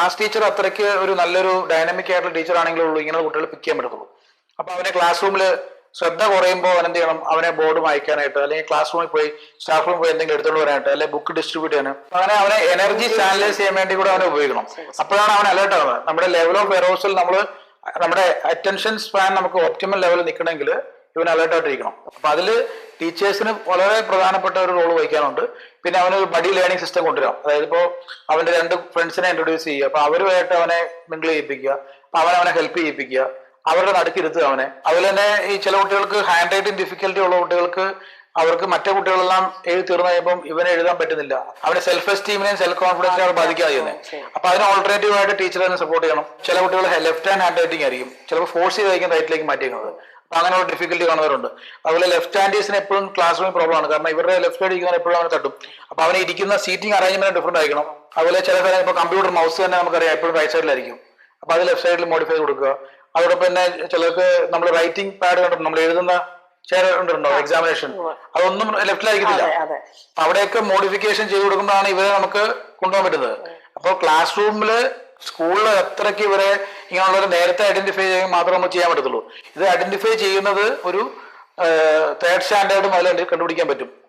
Class teacher അത്രയ്ക്ക് ഒരു നല്ലൊരു ഡൈനാമിക് ആയിട്ടുള്ള ടീച്ചർ ആണെങ്കിലേ ഉള്ളൂ ഇങ്ങനെ കുട്ടികളെ പിക്ക് ചെയ്യാൻ പറ്റത്തുള്ളൂ. അപ്പൊ അവനെ ക്ലാസ് റൂമിൽ ശ്രദ്ധ കുറയുമ്പോൾ അവൻ എന്ത് ചെയ്യണം, അവനെ ബോർഡ് വായിക്കാനായിട്ട് അല്ലെങ്കിൽ ക്ലാസ് റൂമിൽ പോയി സ്റ്റാഫ് റൂമിൽ പോയി എന്തെങ്കിലും എടുത്തുകൊണ്ട് വരാനായിട്ട് അല്ലെങ്കിൽ ബുക്ക് ഡിസ്ട്രിബ്യൂട്ട് ചെയ്യാൻ അങ്ങനെ അവനെ എനർജി ചാനലൈസ് ചെയ്യാൻ വേണ്ടി കൂടെ അവനെ ഉപയോഗിക്കണം. അപ്പോഴാണ് അവൻ അലേർട്ട് ആവുന്നത്. നമ്മുടെ ലെവൽ ഓഫ് എറോസൽ നമ്മുടെ അറ്റൻഷൻ സ്പാൻ നമുക്ക് ഒപ്റ്റിമൽ ലെവലിൽ നിൽക്കണമെങ്കിൽ ഇവൻ അലേർട്ടായിട്ടിരിക്കണം. അപ്പൊ അതില് ടീച്ചേഴ്സിന് വളരെ പ്രധാനപ്പെട്ട ഒരു റോൾ വഹിക്കാനുണ്ട്. പിന്നെ അവനൊരു ബഡി ലേണിംഗ് സിസ്റ്റം കൊണ്ടുവരാം. അതായത് ഇപ്പോൾ അവന്റെ 2 ഫ്രണ്ട്സിനെ ഇൻട്രൊഡ്യൂസ് ചെയ്യുക, അപ്പൊ അവരുമായിട്ട് അവനെ മിങ്കിൾ ചെയ്യിപ്പിക്കുക, അവനെ ഹെൽപ്പ് ചെയ്യിപ്പിക്കുക, അവരുടെ നടുക്കിരുത്തുക അവനെ. അതുപോലെ തന്നെ ഈ ചില കുട്ടികൾക്ക് ഹാൻഡ് റൈറ്റിംഗ് ഡിഫിക്കൽറ്റി ഉള്ള കുട്ടികൾക്ക് അവർക്ക് മറ്റേ കുട്ടികളെല്ലാം എഴുതി തീർന്നു കഴിയുമ്പോൾ ഇവനെ എഴുതാൻ പറ്റുന്നില്ല. അവന്റെ സെൽഫ് എസ്റ്റീമിനെയും സെൽഫ് കോൺഫിഡൻസിനെയും ബാധിക്കാതെ. അപ്പൊ അതിന് ഓൾട്ടർനേറ്റീവ് ആയിട്ട് ടീച്ചർ തന്നെ സപ്പോർട്ട് ചെയ്യണം. ചില കുട്ടികൾ ലെഫ്റ്റ് ഹാൻഡ് റൈറ്റിംഗ് ആയിരിക്കും, ചിലപ്പോൾ ഫോഴ്സ് ചെയ്തായിരിക്കും റൈറ്റിലേക്ക് മാറ്റിയിരിക്കുന്നത്. അപ്പൊ അങ്ങനെയുള്ള ഡിഫിക്കൽറ്റി കാണുന്നവരുണ്ട്. അതുപോലെ ലെഫ്റ്റ് ഹാൻഡീസിന് എപ്പോഴും ക്ലാസ് റൂമിൽ പ്രോബ്ലം ആണ്. കാരണം ഇവരുടെ ലെഫ്റ്റ് സൈഡ് ഇരിക്കുന്നവർ എപ്പോഴും അവനെ തട്ടും. അപ്പൊ അവനെ ഇരിക്കുന്ന സീറ്റിംഗ് അറേഞ്ച്മെന്റ് ഡിഫറെന്റ് ആയിരിക്കണം. അതുപോലെ ചില സ്ഥലം ഇപ്പോൾ കമ്പ്യൂട്ടർ മൗസ് തന്നെ നമുക്കറിയാം എപ്പോഴും റൈറ്റ് സൈഡിലായിരിക്കും. അപ്പൊ അത് ലെഫ്റ്റ് സൈഡിൽ മോഡിഫൈ കൊടുക്കുക. അതോടൊപ്പം തന്നെ ചിലർക്ക് നമ്മൾ റൈറ്റിംഗ് പാഡ് കണ്ടിട്ടുണ്ട്, നമ്മൾ എഴുതുന്ന ചെയർ കണ്ടിട്ടുണ്ടോ എക്സാമിനേഷൻ, അതൊന്നും ലെഫ്റ്റിലായിരിക്കത്തില്ല. അവിടെയൊക്കെ മോഡിഫിക്കേഷൻ ചെയ്ത് കൊടുക്കുമ്പോഴാണ് ഇവരെ നമുക്ക് കൊണ്ടുപോകാൻ പറ്റുന്നത്. അപ്പോൾ ക്ലാസ് റൂമില് സ്കൂളിൽ എത്രയ്ക്ക് ഇവരെ ഇങ്ങനെയുള്ളവരെ നേരത്തെ ഐഡന്റിഫൈ ചെയ്യാൻ മാത്രമേ നമുക്ക് ചെയ്യാൻ പറ്റത്തുള്ളൂ. ഇത് ഐഡന്റിഫൈ ചെയ്യുന്നത് ഒരു 3rd സ്റ്റാൻഡേർഡ് മുതൽ കണ്ടുപിടിക്കാൻ പറ്റും.